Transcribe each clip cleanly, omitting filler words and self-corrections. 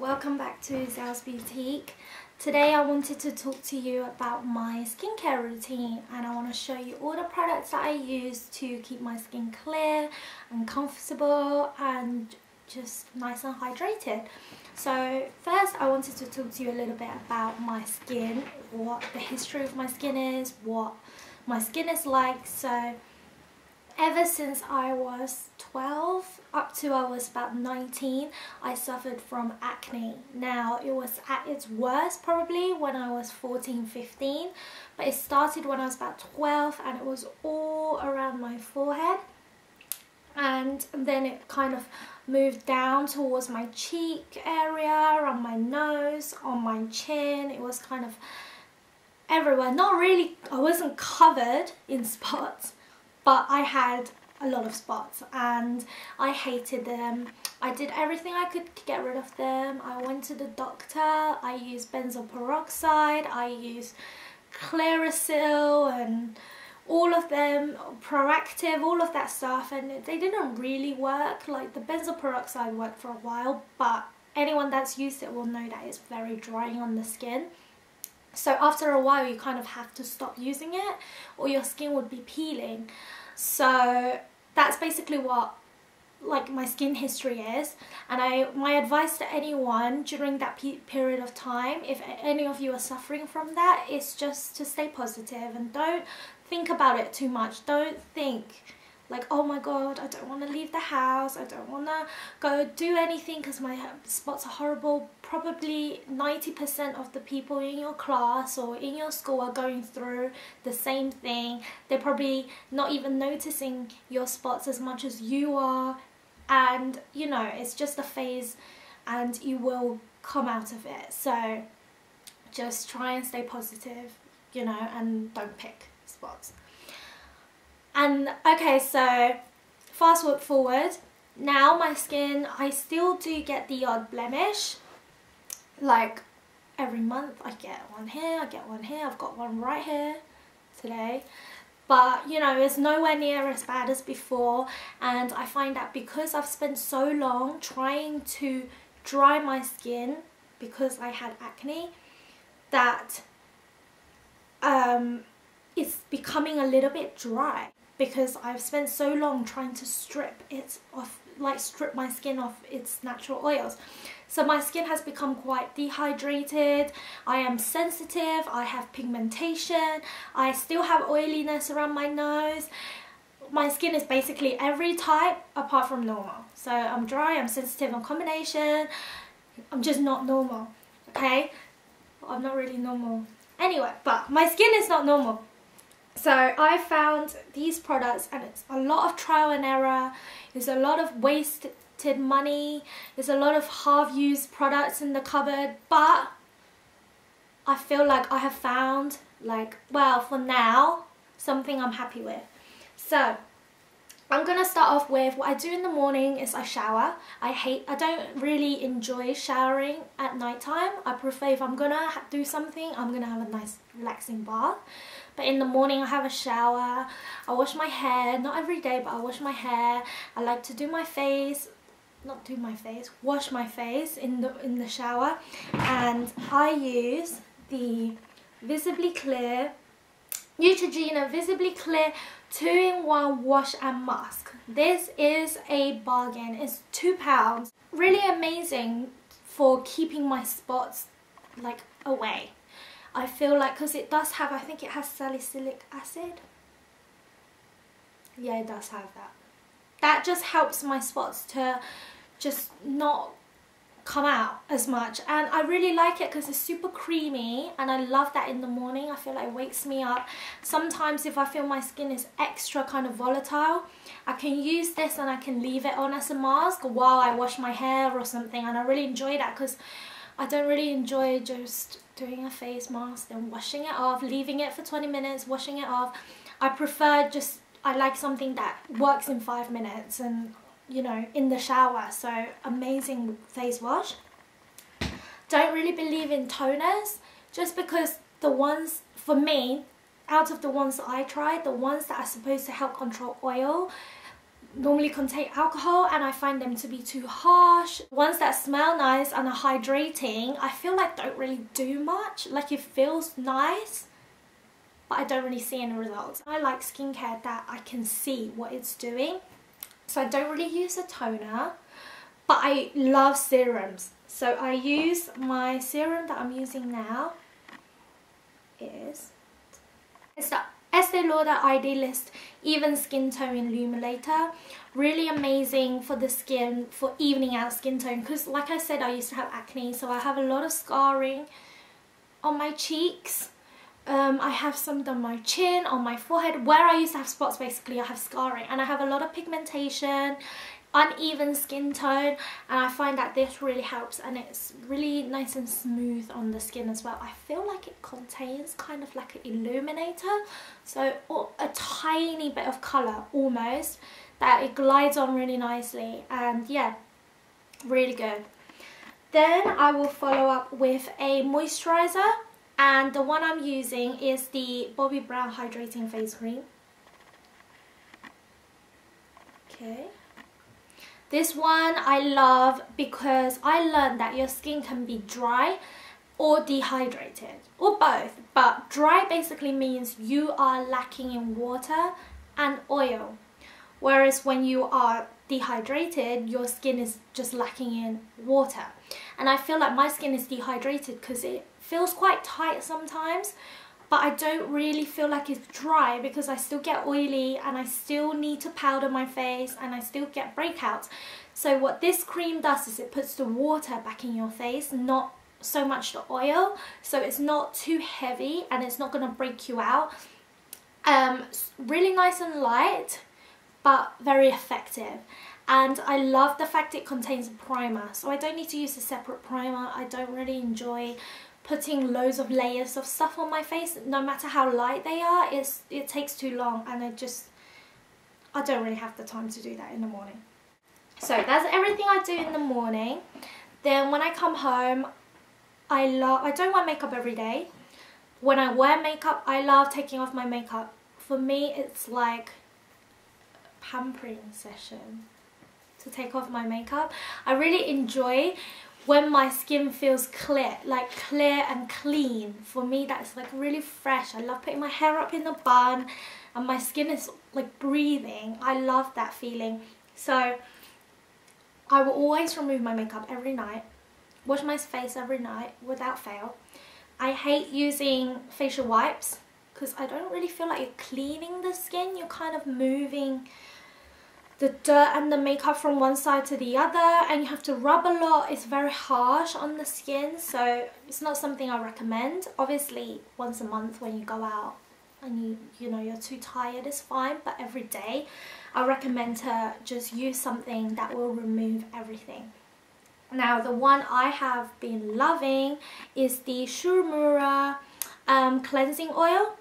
Welcome back to Xiao's Boutique. Today I wanted to talk to you about my skincare routine, and I want to show you all the products that I use to keep my skin clear and comfortable and just nice and hydrated. So first I wanted to talk to you a little bit about my skin, what the history of my skin is, what my skin is like. So ever since I was 12 up to I was about 19, I suffered from acne. Now it was at its worst probably when I was 14, 15, but it started when I was about 12 and it was all around my forehead, and then it kind of moved down towards my cheek area, around my nose, on my chin. It was kind of everywhere. Not really, I wasn't covered in spots, but I had a lot of spots and I hated them. I did everything I could to get rid of them. I went to the doctor, I used benzoyl peroxide, I used Clearasil and all of them, Proactive, all of that stuff, and they didn't really work. Like the benzoyl peroxide worked for a while, but anyone that's used it will know that it's very drying on the skin. So after a while you kind of have to stop using it or your skin would be peeling. So that's basically what like my skin history is, and my advice to anyone during that period of time, if any of you are suffering from that, is just to stay positive and don't think about it too much. Don't think like, oh my god, I don't want to leave the house, I don't want to go do anything because my spots are horrible. Probably 90% of the people in your class or in your school are going through the same thing. They're probably not even noticing your spots as much as you are, and you know, it's just a phase and you will come out of it. So just try and stay positive, you know, and don't pick spots. And okay, so fast forward, now my skin, I still do get the odd blemish. Like every month I get one here, I get one here, I've got one right here today. But you know, it's nowhere near as bad as before, and I find that because I've spent so long trying to dry my skin because I had acne, that it's becoming a little bit dry because I've spent so long trying to strip it off, like strip my skin off its natural oils. So my skin has become quite dehydrated, I am sensitive, I have pigmentation, I still have oiliness around my nose. My skin is basically every type apart from normal. So I'm dry, I'm sensitive, I'm combination, I'm just not normal, okay? I'm not really normal. Anyway, but my skin is not normal. So I found these products, and it's a lot of trial and error, there's a lot of wasted money, there's a lot of half-used products in the cupboard, but I feel like I have found, like, well, for now, something I'm happy with. So I'm gonna start off with what I do in the morning is I shower. I don't really enjoy showering at night time. I prefer, if I'm gonna do something, I'm gonna have a nice relaxing bath. But in the morning I have a shower, I wash my hair, not every day, but I wash my hair. I like to do my face, not do my face, wash my face in the shower, and I use the Visibly Clear Neutrogena Visibly Clear 2-in-1 wash and mask. This is a bargain. It's £2. Really amazing for keeping my spots like away. I feel like, because it does have, I think it has salicylic acid. Yeah, it does have that. That just helps my spots to just not come out as much, and I really like it because it's super creamy, and I love that in the morning. I feel like it wakes me up. Sometimes if I feel my skin is extra kind of volatile, I can use this and I can leave it on as a mask while I wash my hair or something, and I really enjoy that because I don't really enjoy just doing a face mask and washing it off, leaving it for 20 minutes, washing it off. I prefer just, I like something that works in 5 minutes and, you know, in the shower. So amazing face wash. Don't really believe in toners, just because the ones, for me, out of the ones that I tried, the ones that are supposed to help control oil, normally contain alcohol, and I find them to be too harsh. Ones that smell nice and are hydrating, I feel like don't really do much. Like, it feels nice, but I don't really see any results. I like skincare that I can see what it's doing. So I don't really use a toner, but I love serums. So I use my serum that I'm using now. It's the Estee Lauder Idealist Even Skin Tone Illuminator. Really amazing for the skin, for evening out skin tone, because like I said, I used to have acne, so I have a lot of scarring on my cheeks. I have some on my chin, on my forehead. Where I used to have spots, basically, I have scarring, and I have a lot of pigmentation, uneven skin tone, and I find that this really helps, and it's really nice and smooth on the skin as well. I feel like it contains kind of like an illuminator, so a tiny bit of colour almost, that it glides on really nicely, and yeah, really good. Then I will follow up with a moisturiser, and the one I'm using is the Bobbi Brown Hydrating Face Cream. Okay. This one I love because I learned that your skin can be dry or dehydrated, or both. But dry basically means you are lacking in water and oil. Whereas when you are dehydrated, your skin is just lacking in water. And I feel like my skin is dehydrated because it feels quite tight sometimes, but I don't really feel like it's dry because I still get oily and I still need to powder my face and I still get breakouts. So what this cream does is it puts the water back in your face, not so much the oil, so it's not too heavy and it's not going to break you out. Really nice and light, but very effective. And I love the fact it contains a primer, so I don't need to use a separate primer. I don't really enjoy putting loads of layers of stuff on my face, no matter how light they are. It takes too long, and I don't really have the time to do that in the morning. So that's everything I do in the morning. Then when I come home, I don't wear makeup every day. When I wear makeup, I love taking off my makeup. For me, it's like a pampering session to take off my makeup. I really enjoy when my skin feels clear, like clear and clean. For me, that's like really fresh. I love putting my hair up in a bun and my skin is like breathing. I love that feeling. So I will always remove my makeup every night, wash my face every night without fail. I hate using facial wipes because I don't really feel like you're cleaning the skin. You're kind of moving the dirt and the makeup from one side to the other, and you have to rub a lot. It's very harsh on the skin, so it's not something I recommend. Obviously once a month when you go out and you know you're too tired, it's fine, but every day I recommend to just use something that will remove everything. Now the one I have been loving is the Shurumura cleansing oil.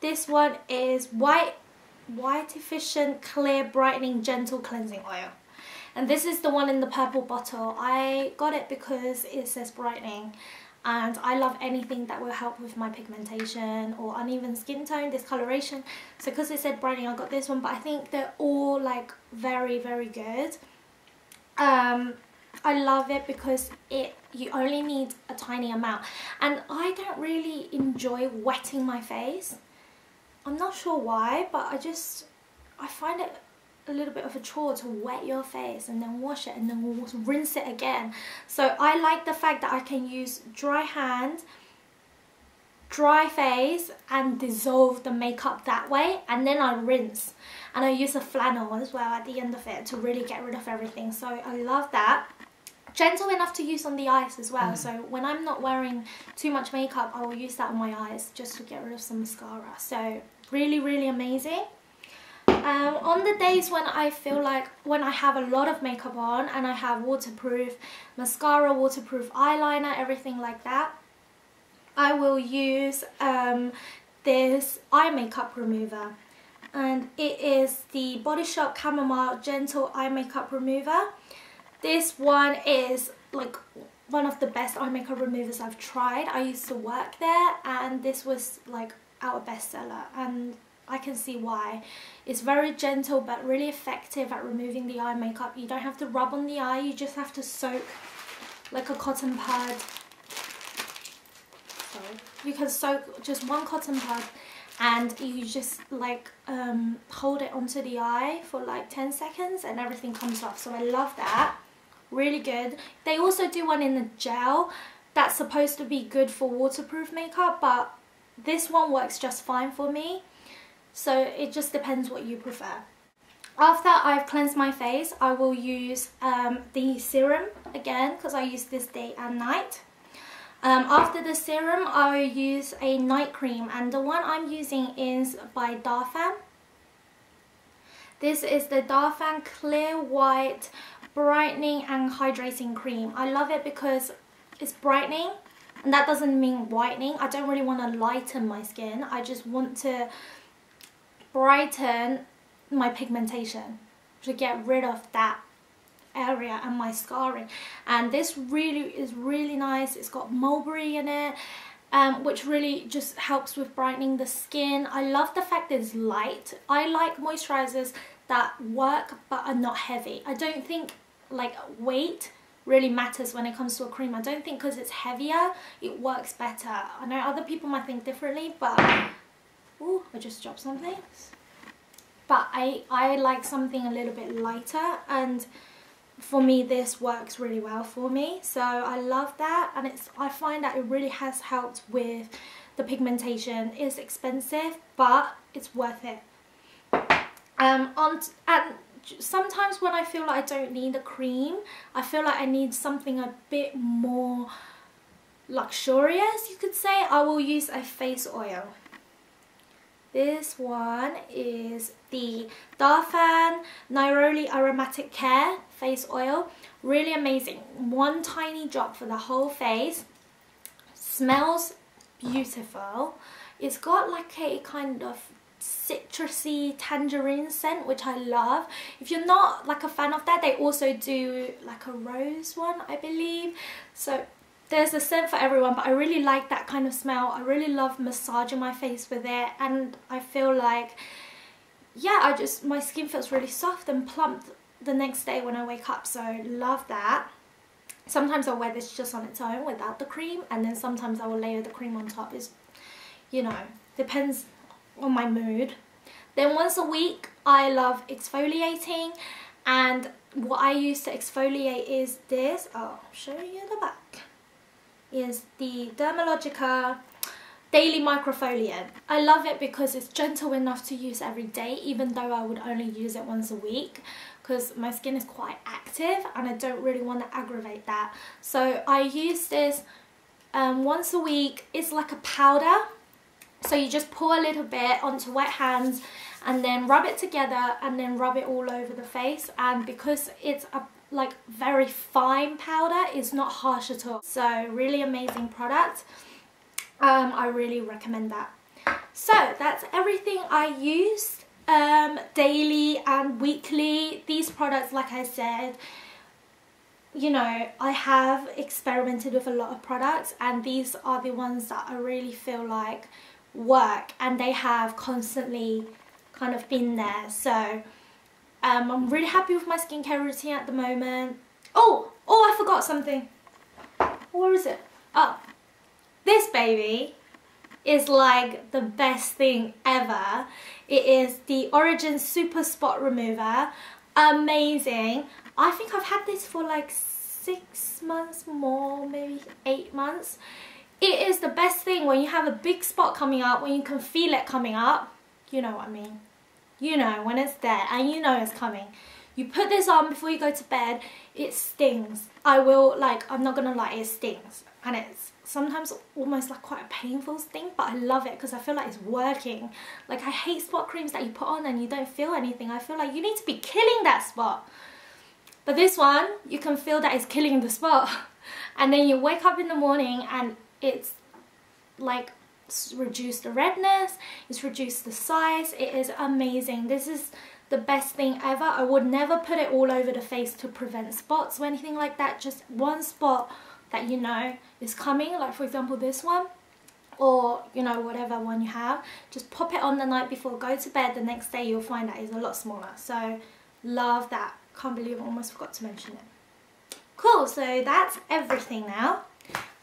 This one is White Efficient Clear Brightening Gentle Cleansing Oil, and this is the one in the purple bottle. I got it because it says brightening, and I love anything that will help with my pigmentation or uneven skin tone, discoloration. So because it said brightening, I got this one, but I think they're all like very, very good. I love it because you only need a tiny amount, and I don't really enjoy wetting my face. I'm not sure why, but I find it a little bit of a chore to wet your face and then wash it and then rinse it again. So I like the fact that I can use dry hand, dry face, and dissolve the makeup that way, and then I rinse. And I use a flannel as well at the end of it to really get rid of everything. So I love that. Gentle enough to use on the eyes as well. So when I'm not wearing too much makeup, I will use that on my eyes just to get rid of some mascara. So really, really amazing. On the days when I feel like, when I have a lot of makeup on and I have waterproof mascara, waterproof eyeliner, everything like that, I will use this eye makeup remover, and it is the Body Shop Chamomile Gentle Eye Makeup Remover. This one is like one of the best eye makeup removers I've tried. I used to work there, and this was like our bestseller, and I can see why. It's very gentle but really effective at removing the eye makeup. You don't have to rub on the eye, you just have to soak like a cotton pad. Sorry. You can soak just one cotton pad and you just like hold it onto the eye for like 10 seconds and everything comes off. So I love that. Really good. They also do one in a gel that's supposed to be good for waterproof makeup, but this one works just fine for me. So it just depends what you prefer. After I've cleansed my face, I will use the serum again because I use this day and night. After the serum, I will use a night cream, and the one I'm using is by Darphan. This is the Darphan Clear White Brightening and Hydrating Cream. I love it because it's brightening, and that doesn't mean whitening. I don't really want to lighten my skin. I just want to brighten my pigmentation to get rid of that area and my scarring. And this really is really nice. It's got mulberry in it, which really just helps with brightening the skin. I love the fact that it's light. I like moisturizers that work but are not heavy. I don't think like weight really matters when it comes to a cream. I don't think because it's heavier it works better. I know other people might think differently, but ooh, I just dropped something. But I like something a little bit lighter, and for me this works really well for me. So I love that, and I find that it really has helped with the pigmentation. It's expensive but it's worth it. And sometimes when I feel like I don't need a cream, I feel like I need something a bit more luxurious, you could say, I will use a face oil. This one is the Darphan Neroli Aromatic Care Face Oil. Really amazing. One tiny drop for the whole face. Smells beautiful. It's got like a kind of citrusy tangerine scent, which I love. If you're not like a fan of that, they also do like a rose one, I believe. So there's a scent for everyone, but I really like that kind of smell. I really love massaging my face with it, and I feel like, yeah, my skin feels really soft and plump the next day when I wake up, so love that. Sometimes I'll wear this just on its own without the cream, and then sometimes I will layer the cream on top. It's, you know, depends on my mood. Then once a week I love exfoliating, and what I use to exfoliate is this. I'll show you the back. Is the Dermalogica Daily Microfoliant. I love it because it's gentle enough to use every day, even though I would only use it once a week because my skin is quite active and I don't really want to aggravate that. So I use this once a week. It's like a powder, so you just pour a little bit onto wet hands and then rub it together and then rub it all over the face, and because it's a like very fine powder, it's not harsh at all. So really amazing product. I really recommend that. So that's everything I used daily and weekly. These products, like I said, you know, I have experimented with a lot of products, and these are the ones that I really feel like work, and they have constantly kind of been there. So I'm really happy with my skincare routine at the moment. Oh, I forgot something. Where is it? Oh, this baby is like the best thing ever. It is the Origin Super Spot Remover. Amazing. I think I've had this for like 6 months more, maybe 8 months. It is the best thing when you have a big spot coming up, when you can feel it coming up. You know what I mean. You know, when it's there and you know it's coming. You put this on before you go to bed, it stings. I'm not gonna lie, it stings. And it's sometimes almost like quite a painful sting, but I love it because I feel like it's working. Like, I hate spot creams that you put on and you don't feel anything. I feel like you need to be killing that spot. But this one, you can feel that it's killing the spot. And then you wake up in the morning and it's like reduced the redness, it's reduced the size. It is amazing. This is the best thing ever. I would never put it all over the face to prevent spots or anything like that. Just one spot that you know is coming, like for example this one. or you know, whatever one you have. Just pop it on the night before, go to bed, the next day you'll find that it's a lot smaller. So love that. Can't believe I almost forgot to mention it. Cool, so that's everything now.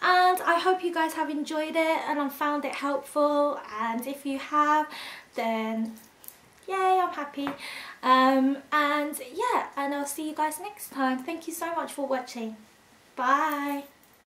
And I hope you guys have enjoyed it and I found it helpful, and if you have, then yay, I'm happy. And yeah, and I'll see you guys next time. Thank you so much for watching. Bye.